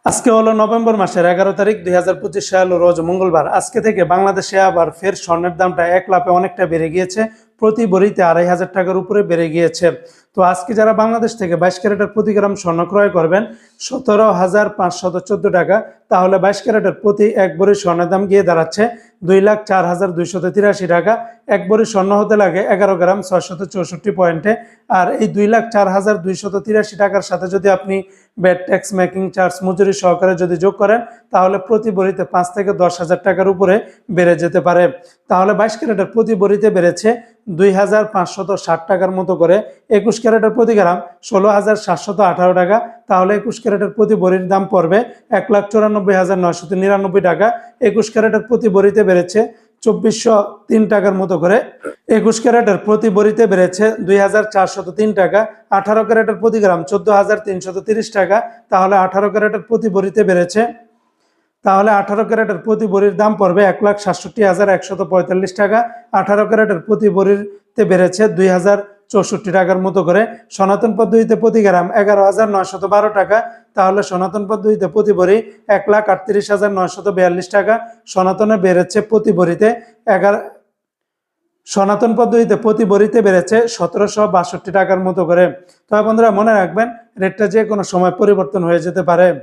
আজকে হলো নভেম্বর মাসের 11 তারিখ 2025 সাল রোজ মঙ্গলবার। আজকে থেকে বাংলাদেশে আবার ফের স্বর্ণের দামটা এক লাফে অনেকটা বেড়ে গিয়েছে, প্রতি ভরিতে 2,500 টাকার উপরে বেড়ে গিয়েছে। তো আজকে যারা বাংলাদেশ থেকে 22 ক্যারেটের প্রতি গ্রাম স্বর্ণ ক্রয় করবেন 17,514 টাকা, তাহলে 22 ক্যারেটের প্রতি এক ভরি স্বর্ণের দাম গিয়ে দাঁড়াচ্ছে 2,04,283 টাকা। এক ভরি স্বর্ণ হতে লাগে 11 গ্রাম 664 পয়েন্টে। আর এই 2,04,283 টাকার সাথে যদি আপনি ব্যাট ট্যাক্স, মেকিং চার্জ, মজুরি সহকারে যদি যোগ করেন, তাহলে প্রতি ভরিতে 5 থেকে 10,000 টাকার উপরে বেড়ে যেতে পারে। তাহলে 22 ক্যারেটের প্রতি ভরিতে বেড়েছে 2,560 টাকার মতো করে। 21 ক্যারেটের প্রতি গ্রাম 16,718 টাকা, তাহলে 21 ক্যারেটের প্রতি ভরির দাম পড়বে 1,94,999 টাকা। 21 ক্যারেটের প্রতি ভরিতে বেড়েছে 2,403 টাকার মতো করে। 21 ক্যারেটের প্রতি ভরিতে বেড়েছে 2,403 টাকা। 18 ক্যারেটের প্রতি গ্রাম 14,330 টাকা, তাহলে 18 ক্যারেটের প্রতি ভরিতে বেড়েছে 18 ক্যারেটের প্রতি ভরির দাম পড়বে 1,67,145 টাকা। 18 ক্যারেটের প্রতি ভরিতে বেড়েছে 2,064 টাকার মতো করে। সনাতন পদ্ধতিতে প্রতি গ্রাম 11,912 টাকা, তাহলে সনাতন পদ্ধতিতে প্রতি ভরি 1,38,942 টাকা। সনাতনে বেড়েছে প্রতি ভরিতে সনাতন পদ্ধতিতে প্রতি ভরিতে বেড়েছে 1,762 টাকার মতো করে। তবে বন্ধুরা মনে রাখবেন, রেটটা যে কোনো সময় পরিবর্তন হয়ে যেতে পারে।